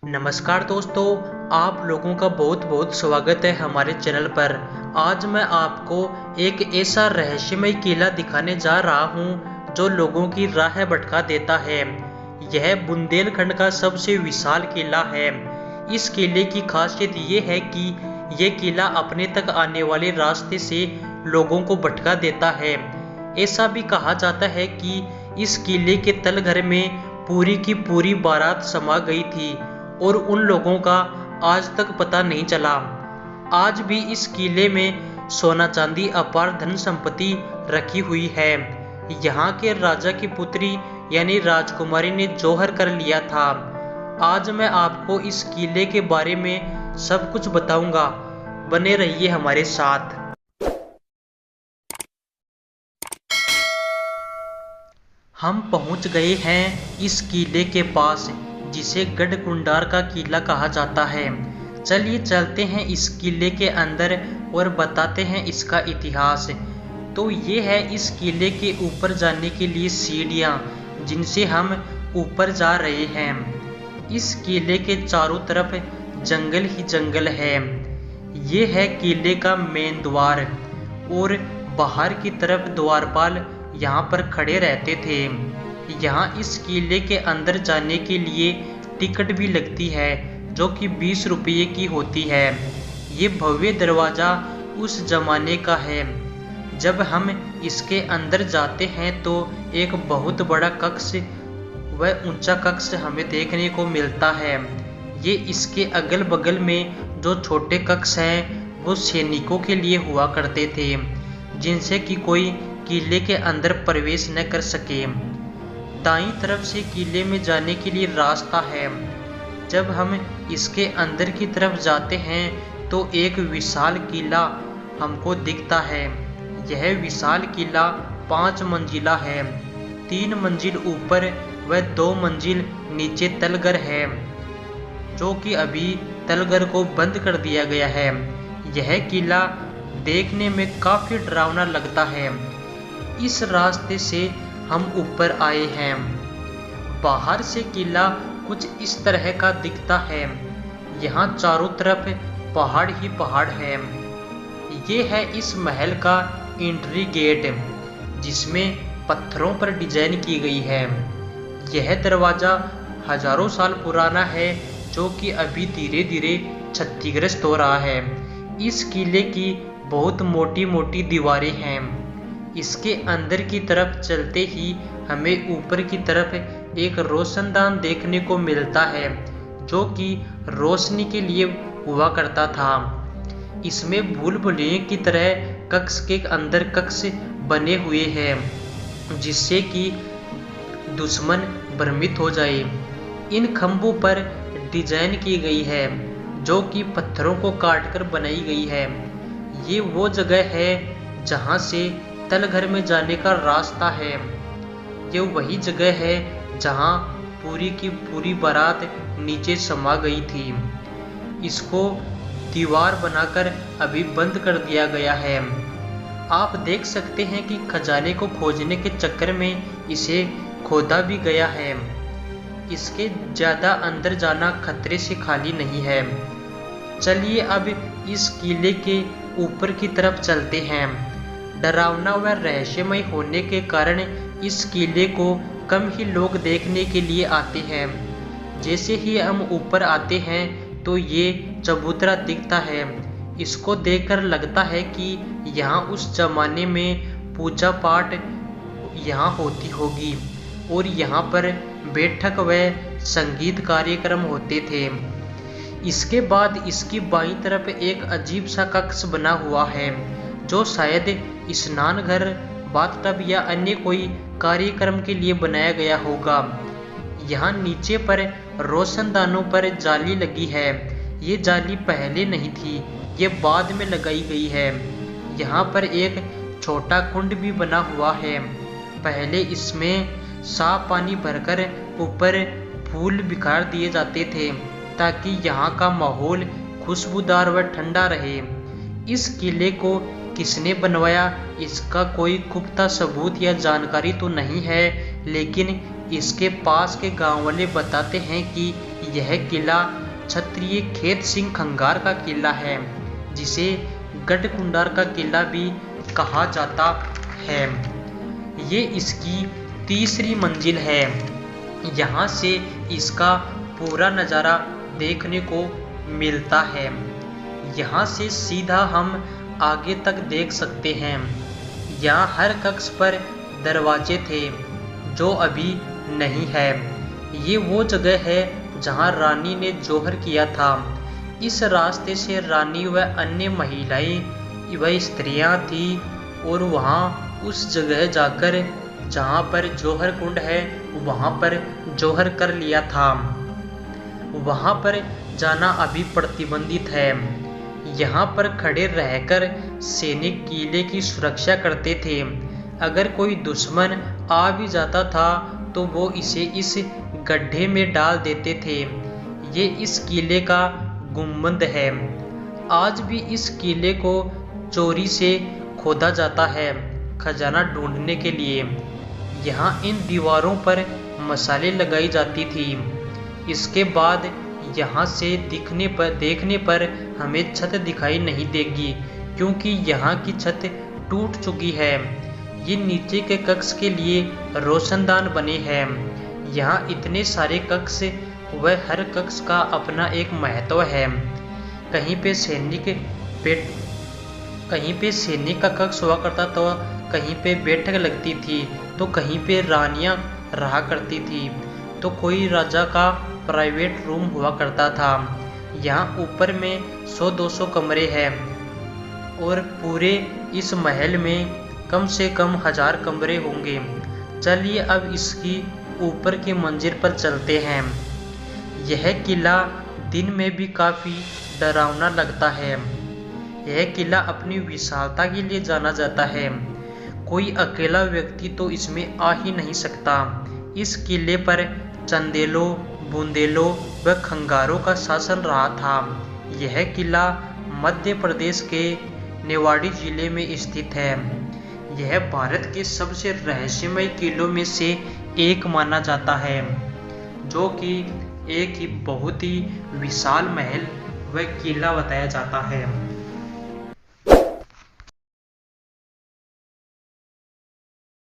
नमस्कार दोस्तों, आप लोगों का बहुत बहुत स्वागत है हमारे चैनल पर। आज मैं आपको एक ऐसा रहस्यमय किला दिखाने जा रहा हूं जो लोगों की राह भटका देता है। यह बुंदेलखंड का सबसे विशाल किला है। इस किले की खासियत ये है कि यह किला अपने तक आने वाले रास्ते से लोगों को भटका देता है। ऐसा भी कहा जाता है कि इस किले के तलघर में पूरी की पूरी बारात समा गई थी और उन लोगों का आज तक पता नहीं चला। आज भी इस किले में सोना चांदी अपार धन संपत्ति रखी हुई है। यहाँ के राजा की पुत्री यानी राजकुमारी ने जौहर कर लिया था। आज मैं आपको इस किले के बारे में सब कुछ बताऊंगा। बने रहिए हमारे साथ। हम पहुंच गए हैं इस किले के पास जिसे गढ़कुंडार का किला कहा जाता है। चलिए चलते हैं इस किले के अंदर और बताते हैं इसका इतिहास। तो ये है इस किले के ऊपर जाने के लिए सीढ़ियाँ जिनसे हम ऊपर जा रहे हैं। इस किले के चारों तरफ जंगल ही जंगल है। ये है किले का मेन द्वार और बाहर की तरफ द्वारपाल यहाँ पर खड़े रहते थे। यहाँ इस किले के अंदर जाने के लिए टिकट भी लगती है जो कि 20 रुपये की होती है। ये भव्य दरवाज़ा उस जमाने का है। जब हम इसके अंदर जाते हैं तो एक बहुत बड़ा कक्ष व ऊंचा कक्ष हमें देखने को मिलता है। ये इसके अगल बगल में जो छोटे कक्ष हैं वो सैनिकों के लिए हुआ करते थे जिनसे कि कोई किले के अंदर प्रवेश न कर सके। दाईं तरफ से किले में जाने के लिए रास्ता है। जब हम इसके अंदर की तरफ जाते हैं तो एक विशाल किला हमको दिखता है। यह विशाल किला 5 मंजिला है। 3 मंजिल ऊपर व 2 मंजिल नीचे तलघर है जो कि अभी तलघर को बंद कर दिया गया है। यह किला देखने में काफ़ी डरावना लगता है। इस रास्ते से हम ऊपर आए हैं। बाहर से किला कुछ इस तरह का दिखता है। यहाँ चारों तरफ पहाड़ ही पहाड़ है। ये है इस महल का एंट्री गेट जिसमें पत्थरों पर डिजाइन की गई है। यह दरवाज़ा हजारों साल पुराना है जो कि अभी धीरे धीरे क्षतिग्रस्त हो रहा है। इस किले की बहुत मोटी मोटी दीवारें हैं। इसके अंदर की तरफ चलते ही हमें ऊपर की तरफ एक रोशनदान देखने को मिलता है जो कि रोशनी के लिए हुआ करता था। इसमें भूल भुलैया की तरह कक्ष के अंदर कक्ष बने हुए हैं जिससे कि दुश्मन भ्रमित हो जाए। इन खंभों पर डिजाइन की गई है जो कि पत्थरों को काटकर बनाई गई है। ये वो जगह है जहाँ से तलघर में जाने का रास्ता है। ये वही जगह है जहाँ पूरी की पूरी बारात नीचे समा गई थी। इसको दीवार बनाकर अभी बंद कर दिया गया है। आप देख सकते हैं कि खजाने को खोजने के चक्कर में इसे खोदा भी गया है। इसके ज़्यादा अंदर जाना खतरे से खाली नहीं है। चलिए अब इस किले के ऊपर की तरफ चलते हैं। डरावना व रहस्यमय होने के कारण इस किले को कम ही लोग देखने के लिए आते हैं। जैसे ही हम ऊपर आते हैं तो ये चबूतरा दिखता है। इसको देखकर लगता है कि यहाँ उस जमाने में पूजा पाठ यहाँ होती होगी और यहाँ पर बैठक व संगीत कार्यक्रम होते थे। इसके बाद इसकी बाईं तरफ एक अजीब सा कक्ष बना हुआ है जो शायद स्नान घर, बाथटब या अन्य कोई कार्यक्रम के लिए बनाया गया होगा। यहाँ नीचे पर रोशनदानों पर जाली लगी है। ये जाली पहले नहीं थी, ये बाद में लगाई गई है। यहाँ पर एक छोटा कुंड भी बना हुआ है। पहले इसमें साफ पानी भरकर ऊपर फूल बिखार दिए जाते थे ताकि यहाँ का माहौल खुशबूदार व ठंडा रहे। इस किले को किसने बनवाया इसका कोई पुख्ता सबूत या जानकारी तो नहीं है, लेकिन इसके पास के गांव वाले बताते हैं कि यह किला क्षत्रिय खेत सिंह खंगार का किला है, जिसे गढ़कुंडार का किला भी कहा जाता है। ये इसकी तीसरी मंजिल है। यहाँ से इसका पूरा नज़ारा देखने को मिलता है। यहाँ से सीधा हम आगे तक देख सकते हैं। यहाँ हर कक्ष पर दरवाजे थे जो अभी नहीं है। ये वो जगह है जहाँ रानी ने जौहर किया था। इस रास्ते से रानी व अन्य महिलाएं व स्त्रियां थी और वहाँ उस जगह जाकर जहाँ पर जौहर कुंड है वहाँ पर जौहर कर लिया था। वहाँ पर जाना अभी प्रतिबंधित है। यहाँ पर खड़े रहकर सैनिक किले की सुरक्षा करते थे। अगर कोई दुश्मन आ भी जाता था तो वो इसे इस गड्ढे में डाल देते थे। ये इस किले का गुंबद है। आज भी इस किले को चोरी से खोदा जाता है खजाना ढूंढने के लिए। यहाँ इन दीवारों पर मसाले लगाई जाती थी। इसके बाद यहाँ से देखने पर हमें छत दिखाई नहीं देगी, क्योंकि यहाँ की छत टूट चुकी है। ये नीचे के कक्ष के लिए रोशनदान बने हैं। यहाँ इतने सारे कक्ष व हर कक्ष का अपना एक महत्व है। कहीं पे सैनिक का कक्ष हुआ करता था, कहीं पे बैठक लगती थी, तो कहीं पे रानियां रहा करती थी, तो कोई राजा का प्राइवेट रूम हुआ करता था। यहाँ ऊपर में 100-200 कमरे हैं और पूरे इस महल में कम से कम 1000 कमरे होंगे। चलिए अब इसकी ऊपर की मंजिल पर चलते हैं। यह किला दिन में भी काफ़ी डरावना लगता है। यह किला अपनी विशालता के लिए जाना जाता है। कोई अकेला व्यक्ति तो इसमें आ ही नहीं सकता। इस किले पर चंदेलों, बुंदेलों व खंगारों का शासन रहा था। यह किला मध्य प्रदेश के निवाड़ी जिले में स्थित है। यह भारत के सबसे रहस्यमय किलों में से एक माना जाता है, जो कि एक ही बहुत ही विशाल महल व किला बताया जाता है।